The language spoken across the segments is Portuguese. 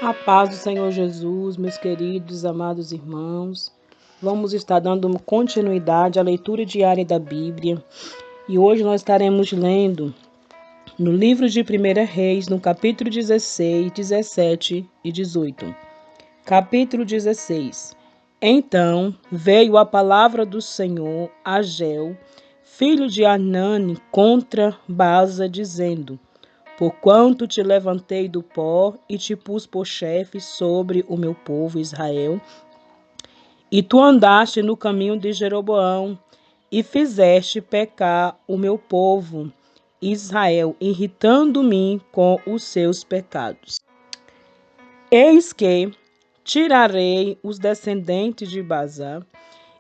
A paz do Senhor Jesus, meus queridos, amados irmãos. Vamos estar dando continuidade à leitura diária da Bíblia. E hoje nós estaremos lendo no livro de 1 Reis, no capítulo 16, 17 e 18. Capítulo 16. Então veio a palavra do Senhor a Geu, filho de Anani, contra Baasa, dizendo: Porquanto te levantei do pó e te pus por chefe sobre o meu povo Israel, e tu andaste no caminho de Jeroboão, e fizeste pecar o meu povo Israel, irritando-me com os seus pecados. Eis que tirarei os descendentes de Baasa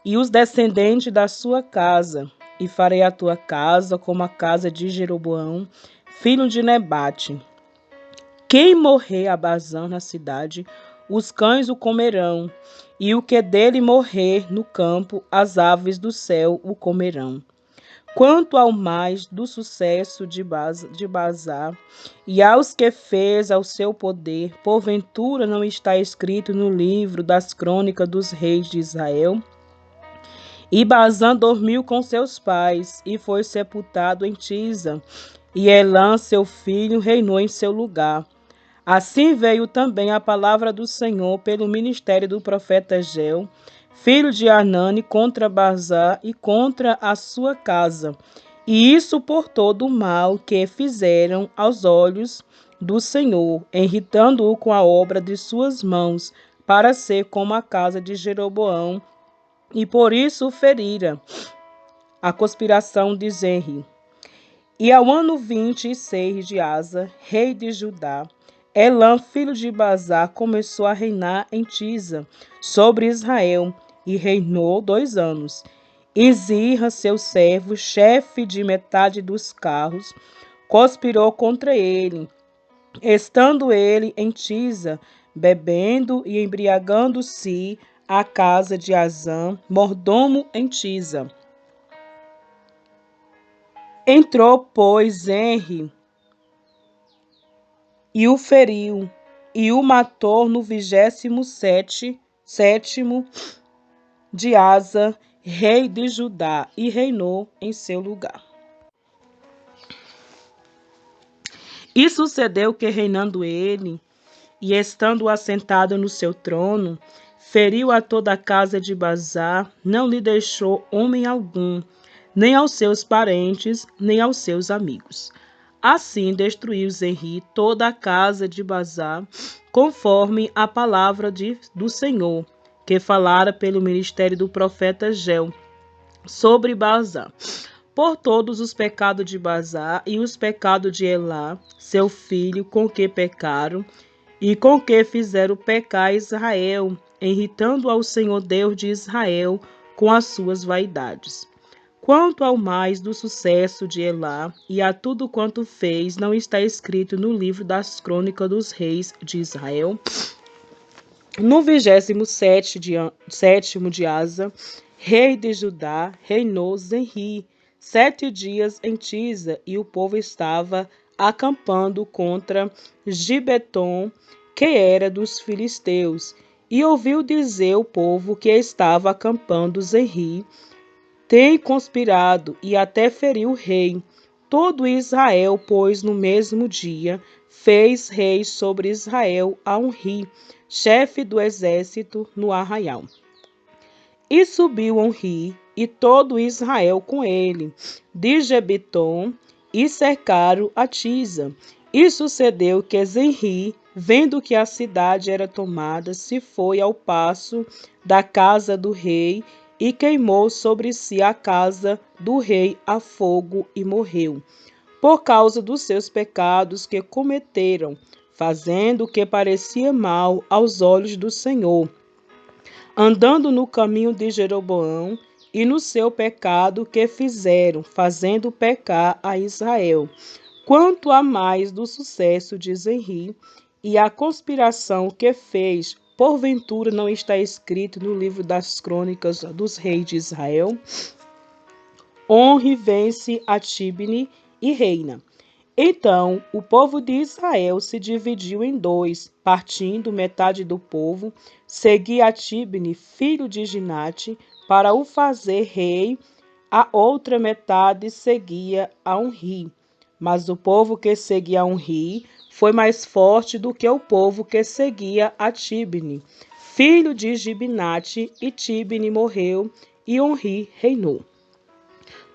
e os descendentes da sua casa, e farei a tua casa como a casa de Jeroboão, filho de Nebate. Quem morrer a Baasa na cidade, os cães o comerão, e o que dele morrer no campo, as aves do céu o comerão. Quanto ao mais do sucesso de Baasa e aos que fez ao seu poder, porventura não está escrito no livro das crônicas dos reis de Israel? E Baasa dormiu com seus pais e foi sepultado em Tisa, e Elã, seu filho, reinou em seu lugar. Assim veio também a palavra do Senhor pelo ministério do profeta Geu, filho de Anani, contra Baasa e contra a sua casa, e isso por todo o mal que fizeram aos olhos do Senhor, irritando-o com a obra de suas mãos, para ser como a casa de Jeroboão, e por isso ferira a conspiração de Zenri. E ao ano 26 de Asa, rei de Judá, Elã, filho de Baasa, começou a reinar em Tisa, sobre Israel, e reinou 2 anos. E Zirra, seu servo, chefe de metade dos carros, conspirou contra ele, estando ele em Tisa, bebendo e embriagando-se à casa de Azã, mordomo em Tisa. Entrou, pois, Zenri, e o feriu, e o matou no 27º de Asa, rei de Judá, e reinou em seu lugar. E sucedeu que, reinando ele, e estando assentado no seu trono, feriu a toda a casa de Baasa, não lhe deixou homem algum, nem aos seus parentes, nem aos seus amigos. Assim destruiu Zenri toda a casa de Baasa, conforme a palavra do Senhor, que falara pelo ministério do profeta Geu, sobre Baasa, por todos os pecados de Baasa e os pecados de Elá, seu filho, com que pecaram, e com que fizeram pecar Israel, irritando ao Senhor Deus de Israel com as suas vaidades. Quanto ao mais do sucesso de Elá e a tudo quanto fez, não está escrito no livro das crônicas dos reis de Israel? No 27º de Asa, rei de Judá, reinou Zenri 7 dias em Tisa, e o povo estava acampando contra Gibeton, que era dos filisteus. E ouviu dizer o povo que estava acampando Zenri, tem conspirado e até feriu o rei. Todo Israel, pois, no mesmo dia, fez rei sobre Israel a Onri, chefe do exército, no arraial. E subiu Onri, e todo Israel com ele, de Gibeton, e cercaram a Tisa. E sucedeu que Zenri, vendo que a cidade era tomada, se foi ao paço da casa do rei, e queimou sobre si a casa do rei a fogo, e morreu, por causa dos seus pecados que cometeram, fazendo o que parecia mal aos olhos do Senhor, andando no caminho de Jeroboão, e no seu pecado que fizeram, fazendo pecar a Israel. Quanto a mais do sucesso de Zenri e a conspiração que fez, porventura não está escrito no livro das crônicas dos reis de Israel? Onri vence a Tibni e reina. Então o povo de Israel se dividiu em dois, partindo metade do povo, seguia Tibni, filho de Ginate, para o fazer rei, a outra metade seguia a Onri. Mas o povo que seguia a Onri foi mais forte do que o povo que seguia a Tibni, filho de Gibinate, e Tibni morreu, e Onri reinou.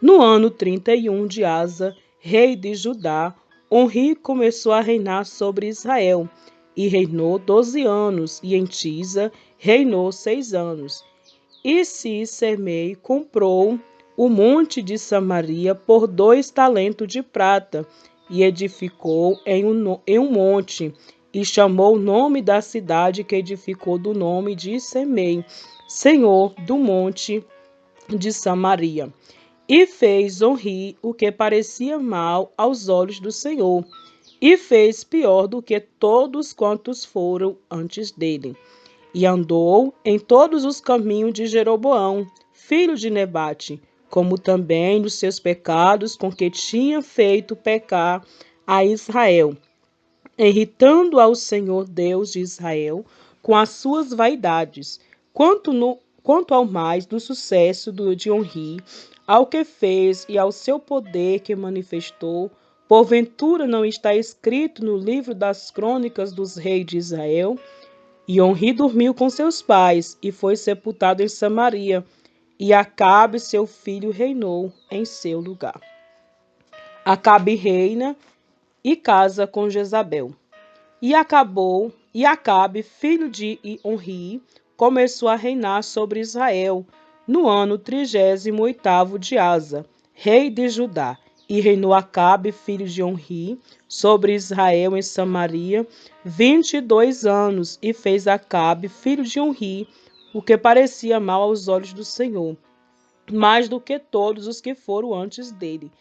No ano 31 de Asa, rei de Judá, Onri começou a reinar sobre Israel, e reinou 12 anos, e em Tisa reinou 6 anos. E Semei comprou o monte de Samaria por 2 talentos de prata, e edificou em um monte, e chamou o nome da cidade que edificou do nome de Semei, senhor do monte de Samaria. E fez Onri o que parecia mal aos olhos do Senhor, e fez pior do que todos quantos foram antes dele. E andou em todos os caminhos de Jeroboão, filho de Nebate, como também nos seus pecados com que tinha feito pecar a Israel, irritando ao Senhor Deus de Israel com as suas vaidades. Quanto ao mais do sucesso de Onri, ao que fez e ao seu poder que manifestou, porventura não está escrito no livro das crônicas dos reis de Israel? E Onri dormiu com seus pais e foi sepultado em Samaria, e Acabe, seu filho, reinou em seu lugar. Acabe reina e casa com Jezabel. E Acabe, filho de Onri, começou a reinar sobre Israel no ano 38º de Asa, rei de Judá. E reinou Acabe, filho de Onri, sobre Israel em Samaria 22 anos, e fez Acabe, filho de Onri, o que parecia mal aos olhos do Senhor, mais do que todos os que foram antes dele.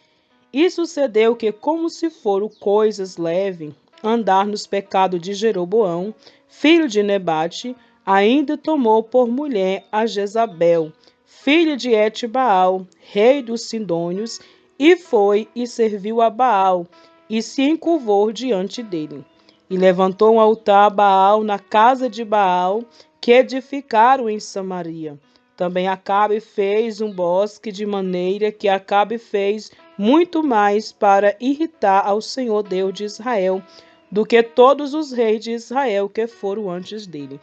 E sucedeu que, como se foram coisas leves, andar nos pecados de Jeroboão, filho de Nebate, ainda tomou por mulher a Jezabel, filha de Etbaal, rei dos Sidônios, e foi e serviu a Baal, e se encurvou diante dele. E levantou um altar a Baal na casa de Baal, que edificaram em Samaria. Também Acabe fez um bosque, de maneira que Acabe fez muito mais para irritar ao Senhor Deus de Israel, do que todos os reis de Israel que foram antes dele.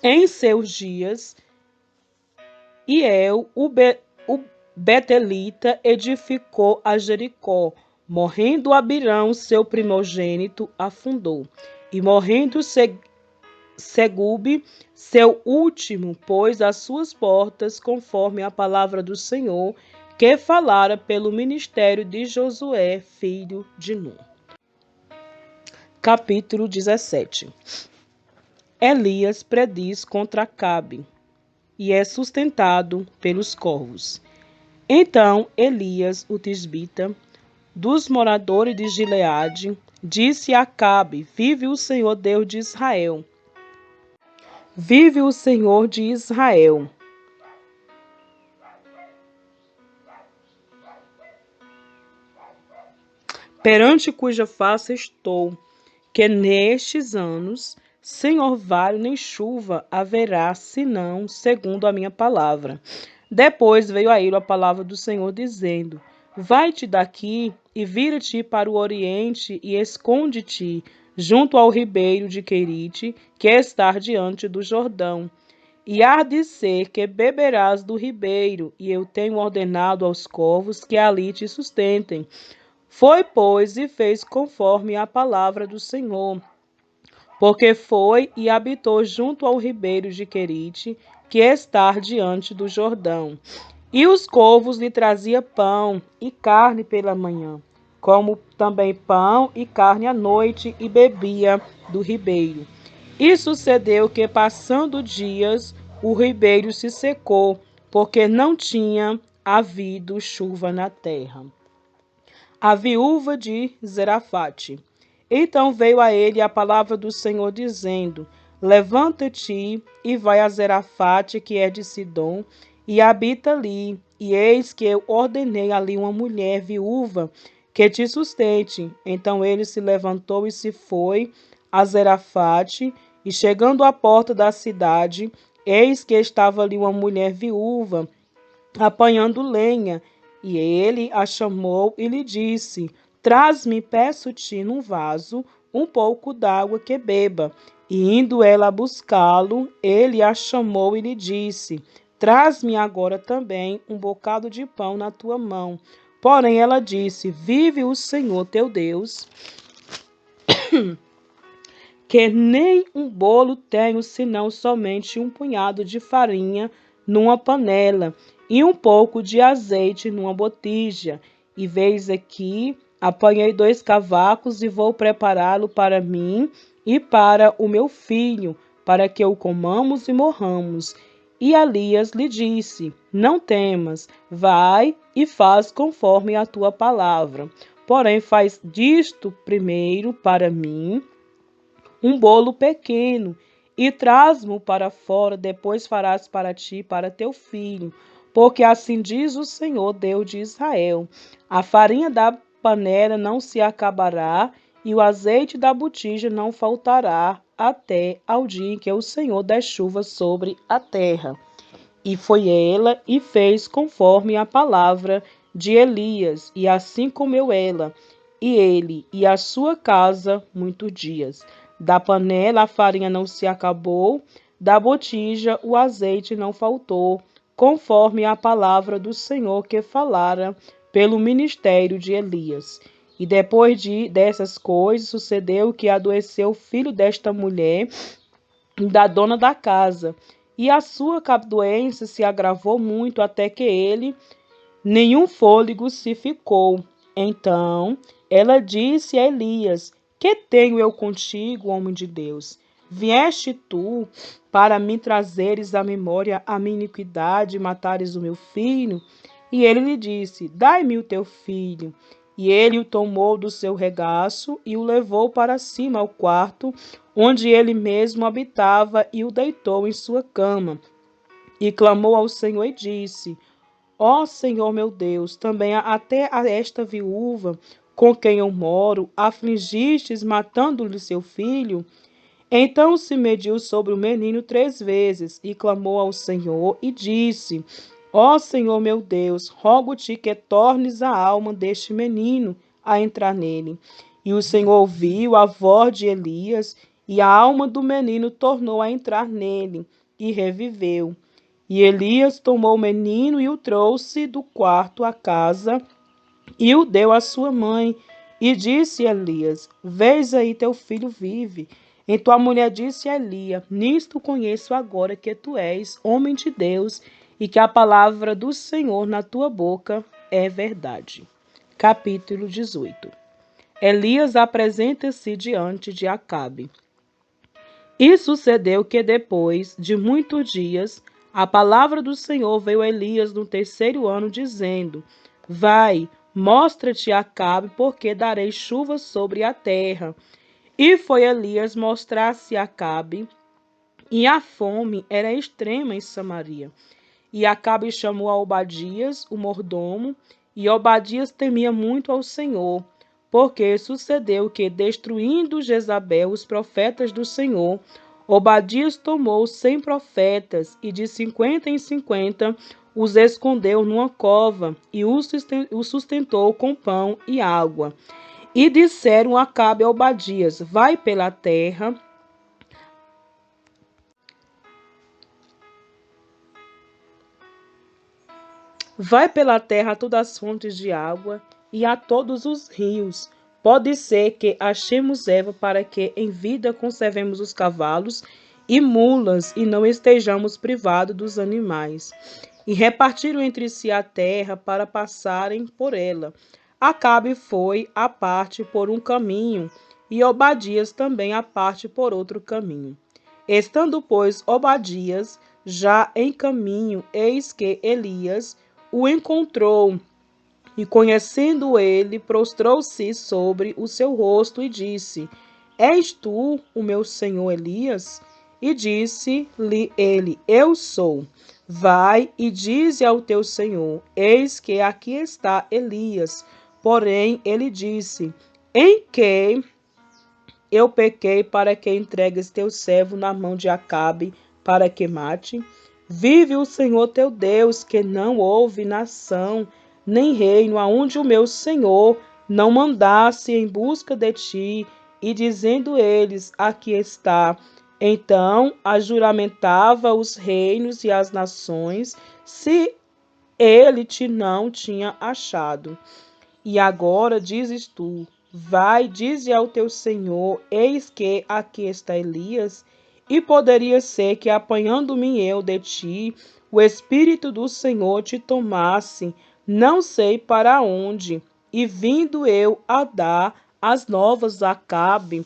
Em seus dias, Iel, o Betelita, edificou a Jericó. Morrendo Abirão, seu primogênito, afundou. E morrendo Segube, seu último, pôs as suas portas, conforme a palavra do Senhor, que falara pelo ministério de Josué, filho de Nun. Capítulo 17. Elias prediz contra Acabe e é sustentado pelos corvos. Então Elias, o tisbita, dos moradores de Gileade, disse a Acabe: Vive o Senhor Deus de Israel. Vive o Senhor de Israel, perante cuja face estou, que nestes anos, sem orvalho nem chuva haverá, senão segundo a minha palavra. Depois veio a ele a palavra do Senhor, dizendo: Vai-te daqui e vira-te para o oriente e esconde-te junto ao ribeiro de Querite, que está diante do Jordão. E há de ser que beberás do ribeiro, e eu tenho ordenado aos corvos que ali te sustentem. Foi, pois, e fez conforme a palavra do Senhor, porque foi e habitou junto ao ribeiro de Querite, que está diante do Jordão. E os corvos lhe traziam pão e carne pela manhã, como também pão e carne à noite, e bebia do ribeiro. E sucedeu que, passando dias, o ribeiro se secou, porque não tinha havido chuva na terra. A viúva de Zerafate. Então veio a ele a palavra do Senhor, dizendo: Levanta-te e vai a Zerafate, que é de Sidom, e habita ali. E eis que eu ordenei ali uma mulher viúva, que te sustente. Então ele se levantou e se foi a Zerafate, e chegando à porta da cidade, eis que estava ali uma mulher viúva, apanhando lenha. E ele a chamou e lhe disse: Traz-me, peço-te, num vaso, um pouco d'água que beba. E indo ela a buscá-lo, ele a chamou e lhe disse: Traz-me agora também um bocado de pão na tua mão. Porém ela disse: Vive o Senhor teu Deus, que nem um bolo tenho, senão somente um punhado de farinha numa panela e um pouco de azeite numa botija. E veis aqui, apanhei 2 cavacos e vou prepará-lo para mim e para o meu filho, para que o comamos e morramos. E Elias lhe disse: Não temas, vai e faz conforme a tua palavra. Porém, faz disto primeiro para mim um bolo pequeno, e traz-mo para fora, depois farás para ti e para teu filho. Porque assim diz o Senhor, Deus de Israel: a farinha da panela não se acabará, e o azeite da botija não faltará, até ao dia em que o Senhor der chuva sobre a terra. E foi ela e fez conforme a palavra de Elias, e assim comeu ela, e ele e a sua casa muitos dias. Da panela a farinha não se acabou, da botija o azeite não faltou, conforme a palavra do Senhor que falara pelo ministério de Elias. E depois dessas coisas, sucedeu que adoeceu o filho desta mulher, da dona da casa, e a sua doença se agravou muito até que ele nenhum fôlego se ficou. Então ela disse a Elias: Que tenho eu contigo, homem de Deus? Vieste tu para me trazeres à memória a minha iniquidade e matares o meu filho? E ele lhe disse: Dai-me o teu filho. E ele o tomou do seu regaço e o levou para cima ao quarto, onde ele mesmo habitava, e o deitou em sua cama. E clamou ao Senhor e disse: Ó Senhor meu Deus, também até a esta viúva com quem eu moro, afligistes matando-lhe seu filho? Então se mediu sobre o menino 3 vezes e clamou ao Senhor e disse: Ó Senhor meu Deus, rogo-te que tornes a alma deste menino a entrar nele. E o Senhor ouviu a voz de Elias, e a alma do menino tornou a entrar nele, e reviveu. E Elias tomou o menino e o trouxe do quarto à casa e o deu à sua mãe. E disse Elias: Vês aí, teu filho vive. Então a mulher disse a Elias: Nisto conheço agora que tu és homem de Deus e que a palavra do Senhor na tua boca é verdade. Capítulo 18. Elias apresenta-se diante de Acabe. E sucedeu que depois de muitos dias, a palavra do Senhor veio a Elias no 3º ano, dizendo: Vai, mostra-te a Acabe, porque darei chuva sobre a terra. E foi Elias mostrar-se a Acabe, e a fome era extrema em Samaria. E Acabe chamou a Obadias, o mordomo, e Obadias temia muito ao Senhor, porque sucedeu que, destruindo Jezabel os profetas do Senhor, Obadias tomou 100 profetas e de 50 em 50 os escondeu numa cova e os sustentou com pão e água. E disseram a Acabe a Obadias: Vai pela terra a todas as fontes de água e a todos os rios. Pode ser que achemos erva para que em vida conservemos os cavalos e mulas e não estejamos privados dos animais. E repartiram entre si a terra para passarem por ela. Acabe foi à parte por um caminho e Obadias também à parte por outro caminho. Estando, pois, Obadias já em caminho, eis que Elias o encontrou, e conhecendo ele, prostrou-se sobre o seu rosto e disse: És tu o meu senhor Elias? E disse-lhe ele: Eu sou. Vai e dize ao teu senhor: Eis que aqui está Elias, Porém, ele disse: em que eu pequei para que entregues teu servo na mão de Acabe para que mate? Vive o Senhor teu Deus, que não houve nação, nem reino, aonde o meu Senhor não mandasse em busca de ti, e dizendo eles: aqui está. Então ajuramentava os reinos e as nações, se ele te não tinha achado. E agora dizes tu: vai, dize ao teu senhor: eis que aqui está Elias. E poderia ser que, apanhando-me eu de ti, o Espírito do Senhor te tomasse, não sei para onde, e vindo eu a dar as novas a Acabe,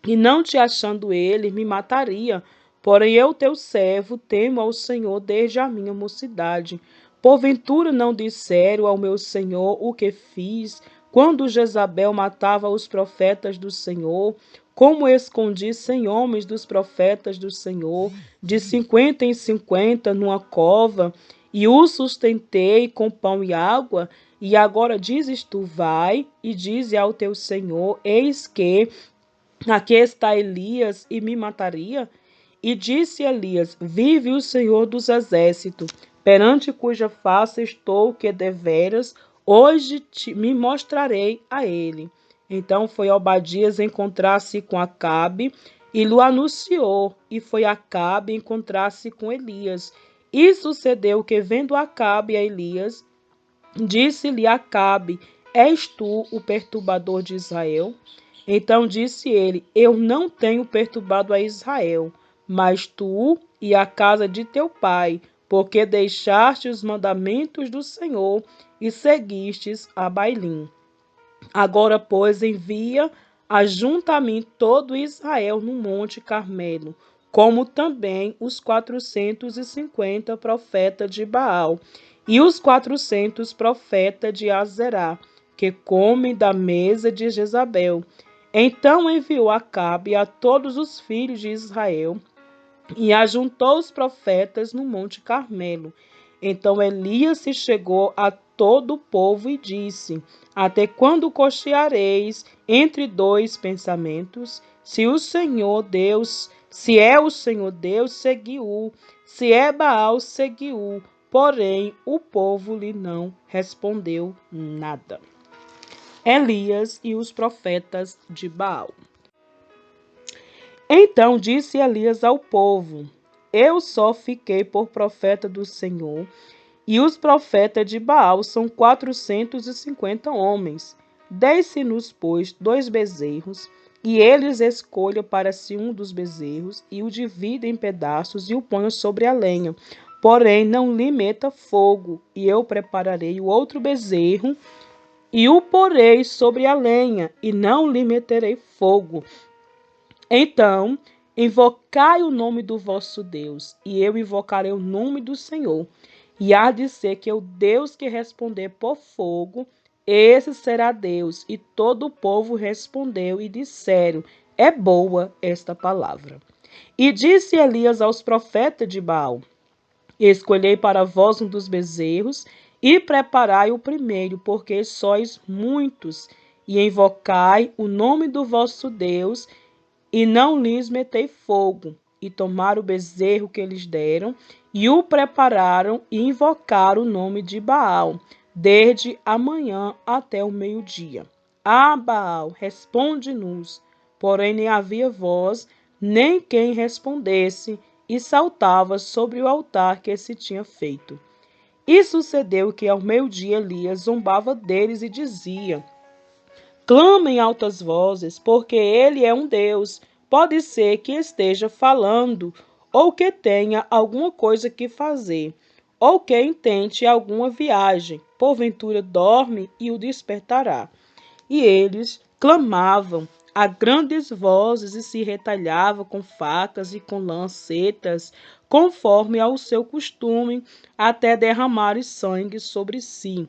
e não te achando ele, me mataria. Porém, eu, teu servo, temo ao Senhor desde a minha mocidade. Porventura não disseram ao meu Senhor o que fiz, quando Jezabel matava os profetas do Senhor? Como escondi 100 homens dos profetas do Senhor, de 50 em 50, numa cova, e os sustentei com pão e água? E agora dizes tu: vai, e dize ao teu Senhor: eis que aqui está Elias, e me mataria? E disse Elias: vive o Senhor dos exércitos, perante cuja face estou, que deveras hoje me mostrarei a ele. Então foi Obadias encontrar-se com Acabe e lhe anunciou, e foi Acabe encontrar-se com Elias. E sucedeu que, vendo Acabe a Elias, disse-lhe Acabe: és tu o perturbador de Israel? Então disse ele: eu não tenho perturbado a Israel, mas tu e a casa de teu pai, porque deixaste os mandamentos do Senhor e seguistes a Baalim. Agora, pois, envia ajunta a mim todo Israel no monte Carmelo, como também os 450 profetas de Baal e os 400 profetas de Azerá, que comem da mesa de Jezabel. Então enviou Acabe a todos os filhos de Israel e ajuntou os profetas no monte Carmelo. Então Elias se chegou a todo o povo e disse: até quando cocheareis entre dois pensamentos? Se o Senhor Deus, se é o Senhor Deus, segui-o; se é Baal, segui-o. Porém, o povo lhe não respondeu nada. Elias e os profetas de Baal. Então disse Elias ao povo: eu só fiquei por profeta do Senhor, e os profetas de Baal são 450 homens. Dê-se-nos, pois, 2 bezerros, e eles escolham para si um dos bezerros, e o divida em pedaços, e o ponha sobre a lenha. Porém, não lhe meta fogo, e eu prepararei o outro bezerro, e o porei sobre a lenha, e não lhe meterei fogo. Então, invocai o nome do vosso Deus, e eu invocarei o nome do Senhor. E há de ser que o Deus que responder por fogo, esse será Deus. E todo o povo respondeu e disseram: é boa esta palavra. E disse Elias aos profetas de Baal: escolhei para vós um dos bezerros, e preparai o primeiro, porque sois muitos, e invocai o nome do vosso Deus, e não lhes metei fogo. E tomaram o bezerro que eles deram, e o prepararam, e invocaram o nome de Baal, desde a manhã até o meio-dia. Ah, Baal, responde-nos. Porém nem havia voz, nem quem respondesse, e saltava sobre o altar que se tinha feito. E sucedeu que ao meio-dia Elias zombava deles e dizia: clamem em altas vozes, porque ele é um Deus. Pode ser que esteja falando, ou que tenha alguma coisa que fazer, ou que intente alguma viagem. Porventura dorme e o despertará. E eles clamavam a grandes vozes e se retalhavam com facas e com lancetas, conforme ao seu costume, até derramarem sangue sobre si.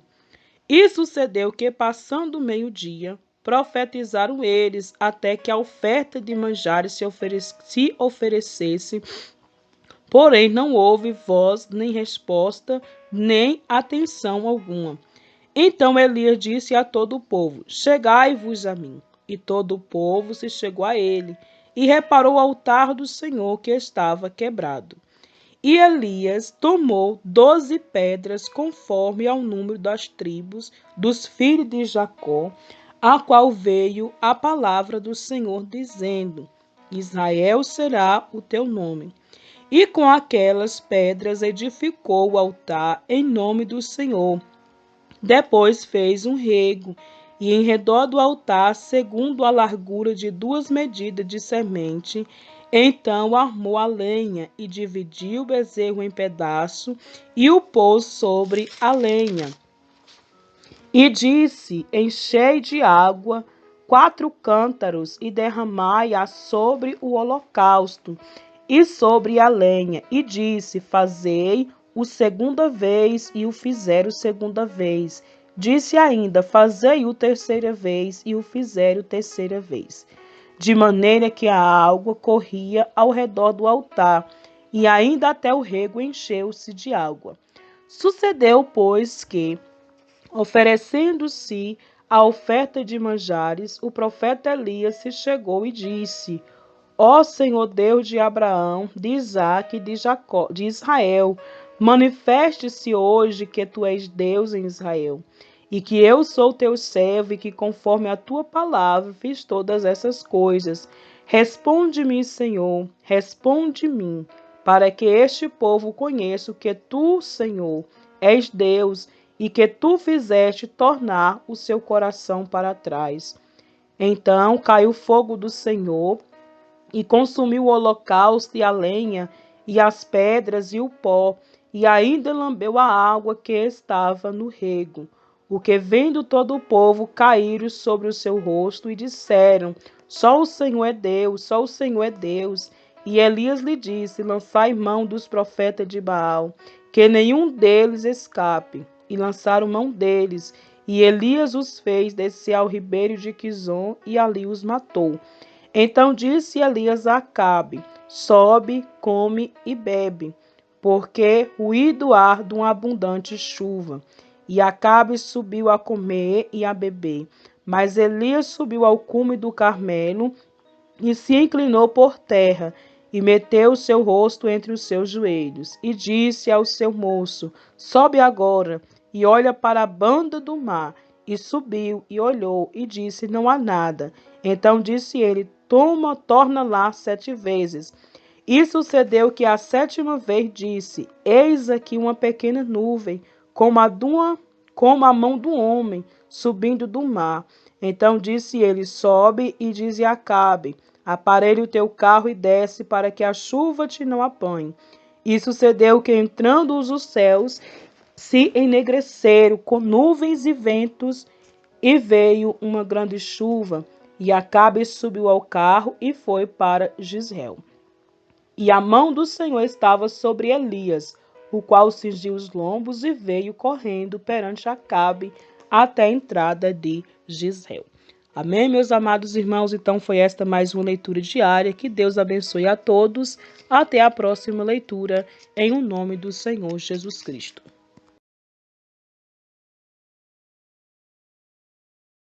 E sucedeu que, passando o meio-dia, profetizaram eles, até que a oferta de manjares se oferecesse. Porém não houve voz, nem resposta, nem atenção alguma. Então Elias disse a todo o povo: Chegai-vos a mim. E todo o povo se chegou a ele, e reparou o altar do Senhor que estava quebrado. E Elias tomou 12 pedras, conforme ao número das tribos dos filhos de Jacó, a qual veio a palavra do Senhor, dizendo: Israel será o teu nome. E com aquelas pedras edificou o altar em nome do Senhor. Depois fez um rego, e em redor do altar, segundo a largura de 2 medidas de semente, então armou a lenha e dividiu o bezerro em pedaço e o pôs sobre a lenha. E disse: Enchei de água 4 cântaros e derramai-a sobre o holocausto e sobre a lenha. E disse: Fazei o segunda vez, e o fizeram segunda vez. Disse ainda: Fazei o terceira vez, e o fizeram terceira vez. De maneira que a água corria ao redor do altar, e ainda até o rego encheu-se de água. Sucedeu, pois, que, oferecendo-se a oferta de manjares, o profeta Elias se chegou e disse: Ó Senhor Deus de Abraão, de Isaque e de Jacó, de Israel, manifeste-se hoje que tu és Deus em Israel, e que eu sou teu servo, e que conforme a tua palavra fiz todas essas coisas. Responde-me, Senhor, responde-me, para que este povo conheça que tu, Senhor, és Deus, e que tu fizeste tornar o seu coração para trás. Então caiu fogo do Senhor e consumiu o holocausto e a lenha, e as pedras e o pó, e ainda lambeu a água que estava no rego. O que vendo todo o povo, caíram sobre o seu rosto e disseram: Só o Senhor é Deus, só o Senhor é Deus. E Elias lhe disse: Lançai mão dos profetas de Baal, que nenhum deles escape. E lançaram mão deles, e Elias os fez descer ao ribeiro de Quizon, e ali os matou. Então disse Elias a Acabe: Sobe, come e bebe, porque ruído há de uma abundante chuva. E Acabe subiu a comer e a beber. Mas Elias subiu ao cume do Carmelo e se inclinou por terra, e meteu o seu rosto entre os seus joelhos, e disse ao seu moço: Sobe agora, e olha para a banda do mar. E subiu, e olhou, e disse: Não há nada. Então disse ele: Torna lá 7 vezes. E sucedeu que a 7ª vez disse: Eis aqui uma pequena nuvem, como a mão do homem, subindo do mar. Então disse ele: Sobe, e dize a Acabe: Aparelha o teu carro e desce, para que a chuva te não apanhe. E sucedeu que, entrando os céus, se enegreceram com nuvens e ventos, e veio uma grande chuva. E Acabe subiu ao carro e foi para Jezreel. E a mão do Senhor estava sobre Elias, o qual cingiu os lombos e veio correndo perante Acabe até a entrada de Jezreel. Amém, meus amados irmãos? Então foi esta mais uma leitura diária. Que Deus abençoe a todos. Até a próxima leitura, em o nome do Senhor Jesus Cristo.